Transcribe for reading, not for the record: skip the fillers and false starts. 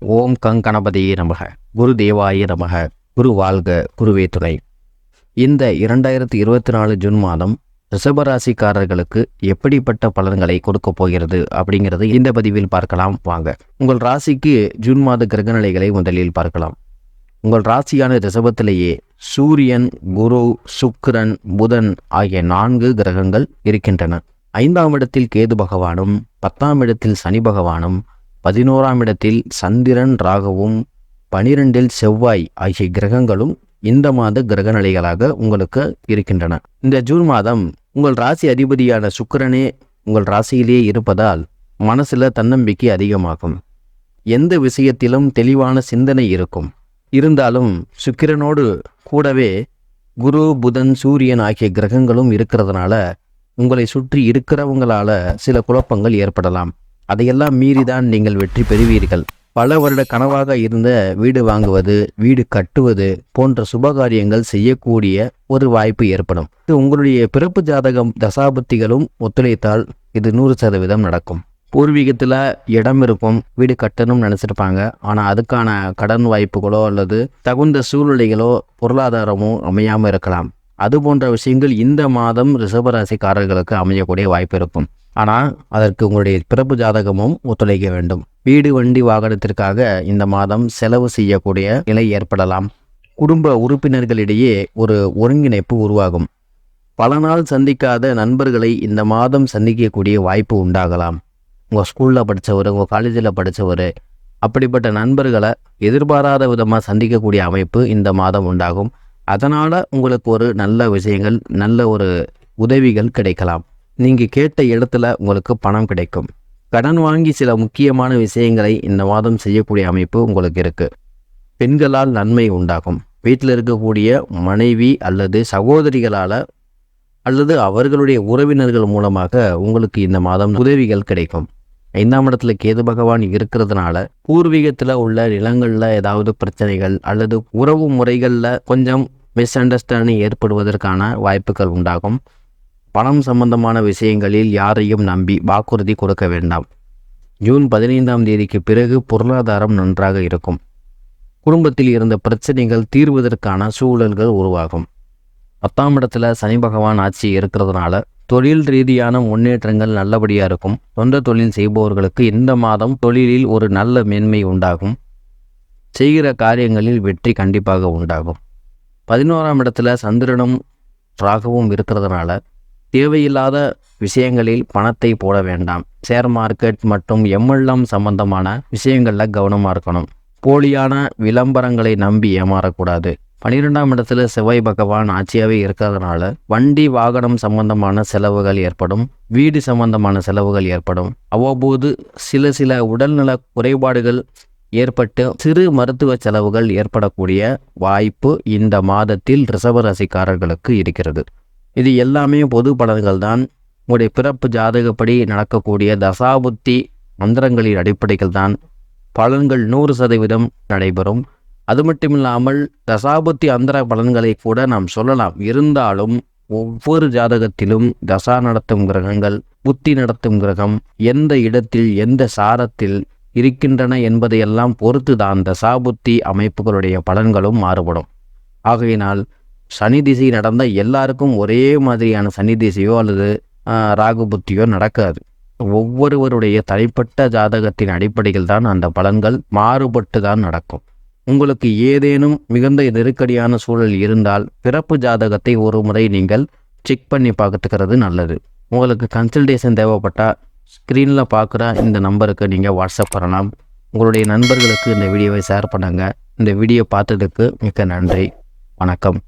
ஓம் கணபதியே நமக. குரு தேவாய நமக. குரு வாழ்க, குருவே துணை. இந்த 2024 ஜூன் மாதம் ரிஷபராசிக்காரர்களுக்கு எப்படிப்பட்ட பலன்களை கொடுக்க போகிறது அப்படிங்கிறது இந்த பதிவில் பார்க்கலாம் வாங்க. உங்கள் ராசிக்கு ஜூன் மாத கிரகநிலைகளை முதலில் பார்க்கலாம். உங்கள் ராசியான ரிஷபத்திலேயே சூரியன், குரு, சுக்கிரன், புதன் ஆகிய 4 கிரகங்கள் இருக்கின்றன. 5ஆம் இடத்தில் கேது பகவானும், 10ஆம் இடத்தில் சனி பகவானும், 11ஆம் இடத்தில் சந்திரன், ராகுவும், 12இல் செவ்வாய் ஆகிய கிரகங்களும் இந்த மாத கிரகநிலைகளாக உங்களுக்கு இருக்கின்றன. இந்த ஜூன் மாதம் உங்கள் ராசி அதிபதியான சுக்கிரனே உங்கள் ராசியிலேயே இருப்பதால் மனசுல தன்னம்பிக்கை அதிகமாகும். எந்த விஷயத்திலும் தெளிவான சிந்தனை இருக்கும். இருந்தாலும் சுக்கிரனோடு கூடவே குரு, புதன், சூரியன் ஆகிய கிரகங்களும் இருக்கிறதுனால உங்களை சுற்றி இருக்கிறவங்களால சில குழப்பங்கள் ஏற்படலாம். அதையெல்லாம் மீறிதான் நீங்கள் வெற்றி பெறுவீர்கள். பல வருட கனவாக இருந்த வீடு வாங்குவது, வீடு கட்டுவது போன்ற சுபகாரியங்கள் செய்யக்கூடிய ஒரு வாய்ப்பு ஏற்படும். இது உங்களுடைய பிறப்பு ஜாதகம் தசாபுத்திகளும் ஒத்துழைத்தால் இது 100% நடக்கும். பூர்வீகத்தில் இடம் இருக்கும், வீடு கட்டணும்னு நினச்சிருப்பாங்க. ஆனால் அதுக்கான கடன் வாய்ப்புகளோ அல்லது தகுந்த சூழ்நிலைகளோ பொருளாதாரமோ அமையாமல் இருக்கலாம். அது போன்ற விஷயங்கள் இந்த மாதம் ரிஷபராசிக்காரர்களுக்கு அமையக்கூடிய வாய்ப்பு இருக்கும். ஆனால் அதற்கு உங்களுடைய பிறப்பு ஜாதகமும் ஒத்துழைக்க வேண்டும். வீடு, வண்டி, வாகனத்திற்காக இந்த மாதம் செலவு செய்யக்கூடிய நிலை ஏற்படலாம். குடும்ப உறுப்பினர்களிடையே ஒரு ஒருங்கிணைப்பு உருவாகும். பல நாள் சந்திக்காத நண்பர்களை இந்த மாதம் சந்திக்கக்கூடிய வாய்ப்பு உண்டாகலாம். உங்கள் ஸ்கூலில் படித்தவர், உங்கள் காலேஜில் படித்தவர், அப்படிப்பட்ட நண்பர்களை எதிர்பாராத விதமாக சந்திக்கக்கூடிய அமைப்பு இந்த மாதம் உண்டாகும். அதனால் உங்களுக்கு ஒரு நல்ல விஷயங்கள், நல்ல ஒரு உதவிகள் கிடைக்கலாம். நீங்கள் கேட்ட இடத்துல உங்களுக்கு பணம் கிடைக்கும். கடன் வாங்கி சில முக்கியமான விஷயங்களை இந்த மாதம் செய்யக்கூடிய அமைப்பு உங்களுக்கு இருக்குது. பெண்களால் நன்மை உண்டாகும். வீட்டில் இருக்கக்கூடிய மனைவி அல்லது சகோதரிகளால் அல்லது அவர்களுடைய உறவினர்கள் மூலமாக உங்களுக்கு இந்த மாதம் உதவிகள் கிடைக்கும். 5ஆம் இடத்துல கேது பகவான் இருக்கிறதுனால பூர்வீகத்தில் உள்ள நிலங்களில் ஏதாவது பிரச்சனைகள் அல்லது உறவு முறைகளில் கொஞ்சம் மிஸ் அண்டர்ஸ்டாண்டிங் ஏற்படுவதற்கான வாய்ப்புகள் உண்டாகும். பணம் சம்பந்தமான விஷயங்களில் யாரையும் நம்பி வாக்குறுதி கொடுக்க வேண்டாம். ஜூன் 15ஆம் தேதிக்கு பிறகு பொருளாதாரம் நன்றாக இருக்கும். குடும்பத்தில் இருந்த பிரச்சனைகள் தீர்வதற்கான சூழல்கள் உருவாகும். 10ஆம் இடத்துல சனி பகவான் ஆட்சி இருக்கிறதுனால தொழில் ரீதியான முன்னேற்றங்கள் நல்லபடியாக இருக்கும். சொந்த தொழில் செய்பவர்களுக்கு இந்த மாதம் தொழிலில் ஒரு நல்ல மேன்மை உண்டாகும். செய்கிற காரியங்களில் வெற்றி கண்டிப்பாக உண்டாகும். 11ஆம் இடத்துல சந்திரனும் ராகுவும் இருக்கிறதுனால தேவையில்லாத விஷயங்களில் பணத்தை போட வேண்டாம். ஷேர் மார்க்கெட் மற்றும் MLM சம்பந்தமான விஷயங்களில் கவனமாக இருக்கணும். போலியான விளம்பரங்களை நம்பி ஏமாறக்கூடாது. 12ஆம் இடத்துல செவ்வாய் பகவான் ஆட்சியாகவே இருக்கிறதுனால வண்டி, வாகனம் சம்பந்தமான செலவுகள் ஏற்படும். வீடு சம்பந்தமான செலவுகள் ஏற்படும். அவ்வப்போது சில உடல்நல குறைபாடுகள் ஏற்பட்டு சிறு மருத்துவ செலவுகள் ஏற்படக்கூடிய வாய்ப்பு இந்த மாதத்தில் ரிஷபராசிக்காரர்களுக்கு இருக்கிறது. இது எல்லாமே பொது பலன்கள் தான். உங்களுடைய பிறப்பு ஜாதகப்படி நடக்கக்கூடிய தசாபுத்தி மந்திரங்களின் அடிப்படைகள் தான் பலன்கள் 100% நடைபெறும். அது மட்டும் இல்லாமல் தசாபுத்தி அந்தர பலன்களை கூட நாம் சொல்லலாம். இருந்தாலும் ஒவ்வொரு ஜாதகத்திலும் தசா நடத்தும் கிரகங்கள், புத்தி நடத்தும் கிரகம் எந்த இடத்தில் எந்த சாரத்தில் இருக்கின்றன என்பதையெல்லாம் பொறுத்து தான் தசாபுத்தி அமைப்புகளுடைய பலன்களும் மாறுபடும். ஆகையினால் சனி திசை நடந்த எல்லாருக்கும் ஒரே மாதிரியான சனி திசையோ அல்லது ராகு புத்தியோ நடக்காது. ஒவ்வொருவருடைய தனிப்பட்ட ஜாதகத்தின் அடிப்படையில் தான் அந்த பலன்கள் மாறுபட்டு தான் நடக்கும். உங்களுக்கு ஏதேனும் மிகுந்த நெருக்கடியான சூழல் இருந்தால் பிறப்பு ஜாதகத்தை ஒரு முறை நீங்கள் செக் பண்ணி பார்த்துக்கிறது நல்லது. உங்களுக்கு கன்சல்டேஷன் தேவைப்பட்டால் ஸ்க்ரீனில் பார்க்குற இந்த நம்பருக்கு நீங்கள் வாட்ஸ்அப் பண்ணலாம். உங்களுடைய நண்பர்களுக்கு இந்த வீடியோவை ஷேர் பண்ணுங்கள். இந்த வீடியோ பார்த்ததுக்கு மிக்க நன்றி. வணக்கம்.